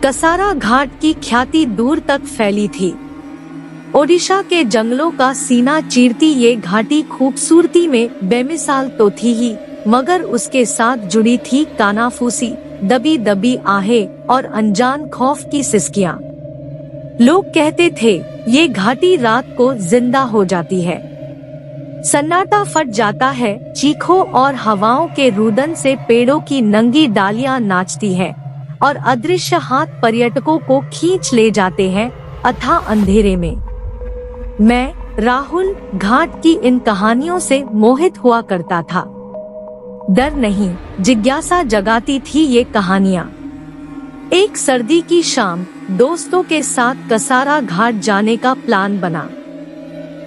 कसारा घाट की ख्याति दूर तक फैली थी। ओडिशा के जंगलों का सीना चीरती ये घाटी खूबसूरती में बेमिसाल तो थी ही, मगर उसके साथ जुड़ी थी कानाफूसी, दबी दबी आहें और अनजान खौफ की सिसकियां। लोग कहते थे ये घाटी रात को जिंदा हो जाती है, सन्नाटा फट जाता है, चीखों और हवाओं के रुदन से पेड़ों की नंगी डालियां नाचती है और अदृश्य हाथ पर्यटकों को खींच ले जाते हैं अथाह अंधेरे में। मैं, राहुल, घाट की इन कहानियों से मोहित हुआ करता था। डर नहीं, जिज्ञासा जगाती थी ये कहानियां। एक सर्दी की शाम दोस्तों के साथ कसारा घाट जाने का प्लान बना।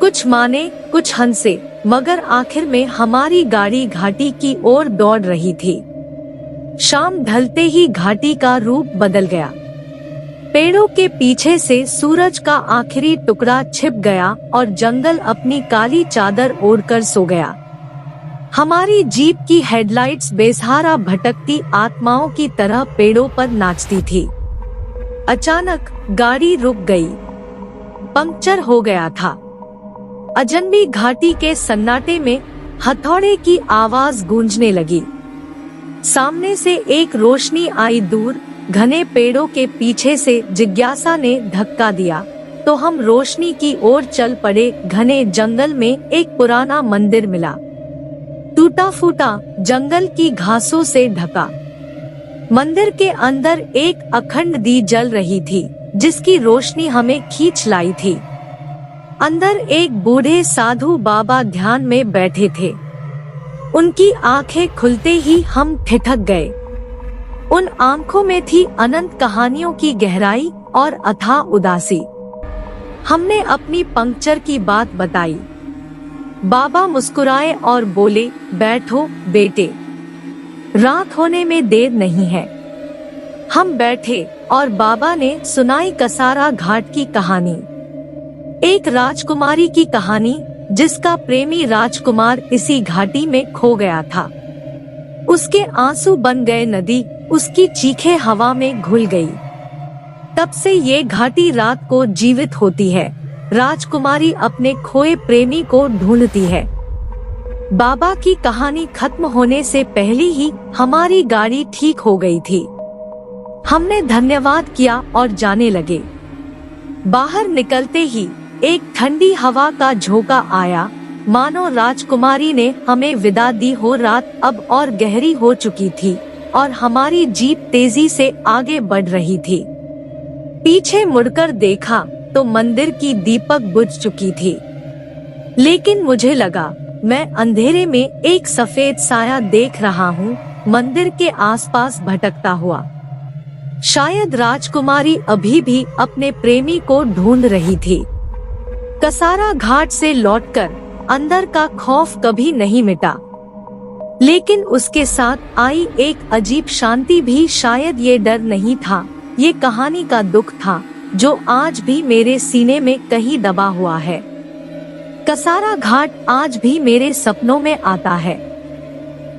कुछ माने, कुछ हंसे, मगर आखिर में हमारी गाड़ी घाटी की ओर दौड़ रही थी। शाम ढलते ही घाटी का रूप बदल गया। पेड़ों के पीछे से सूरज का आखिरी टुकड़ा छिप गया और जंगल अपनी काली चादर ओढ़कर सो गया। हमारी जीप की हेडलाइट्स बेसहारा भटकती आत्माओं की तरह पेड़ों पर नाचती थी। अचानक गाड़ी रुक गई। पंक्चर हो गया था। अजनबी घाटी के सन्नाटे में हथौड़े की आवाज गूंजने लगी। सामने से एक रोशनी आई। दूर घने पेड़ों के पीछे से जिज्ञासा ने धक्का दिया तो हम रोशनी की ओर चल पड़े। घने जंगल में एक पुराना मंदिर मिला, टूटा फूटा, जंगल की घासों से ढका। मंदिर के अंदर एक अखंड दी जल रही थी, जिसकी रोशनी हमें खींच लाई थी। अंदर एक बूढ़े साधु बाबा ध्यान में बैठे थे। उनकी आंखें खुलते ही हम ठिठक गए। उन आंखों में थी अनंत कहानियों की गहराई और अथाह उदासी। हमने अपनी पंक्चर की बात बताई। बाबा मुस्कुराए और बोले, बैठो बेटे, रात होने में देर नहीं है। हम बैठे और बाबा ने सुनाई कसारा घाट की कहानी। एक राजकुमारी की कहानी जिसका प्रेमी राजकुमार इसी घाटी में खो गया था। उसके आंसू बन गए नदी, उसकी चीखें हवा में घुल गई। तब से ये घाटी रात को जीवित होती है। राजकुमारी अपने खोए प्रेमी को ढूंढती है। बाबा की कहानी खत्म होने से पहले ही हमारी गाड़ी ठीक हो गई थी। हमने धन्यवाद किया और जाने लगे। बाहर निकलते ही एक ठंडी हवा का झोंका आया, मानो राजकुमारी ने हमें विदा दी हो। रात अब और गहरी हो चुकी थी और हमारी जीप तेजी से आगे बढ़ रही थी। पीछे मुड़कर देखा तो मंदिर की दीपक बुझ चुकी थी, लेकिन मुझे लगा मैं अंधेरे में एक सफेद साया देख रहा हूँ, मंदिर के आसपास भटकता हुआ। शायद राजकुमारी अभी भी अपने प्रेमी को ढूंढ रही थी। कसारा घाट से लौटकर अंदर का खौफ कभी नहीं मिटा, लेकिन उसके साथ आई एक अजीब शांति भी। शायद ये डर नहीं था, ये कहानी का दुख था जो आज भी मेरे सीने में कहीं दबा हुआ है। कसारा घाट आज भी मेरे सपनों में आता है।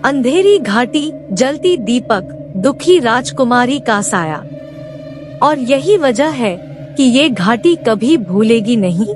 अंधेरी घाटी, जलती दीपक, दुखी राजकुमारी का साया। और यही वजह है कि ये घाटी कभी भूलेगी नहीं।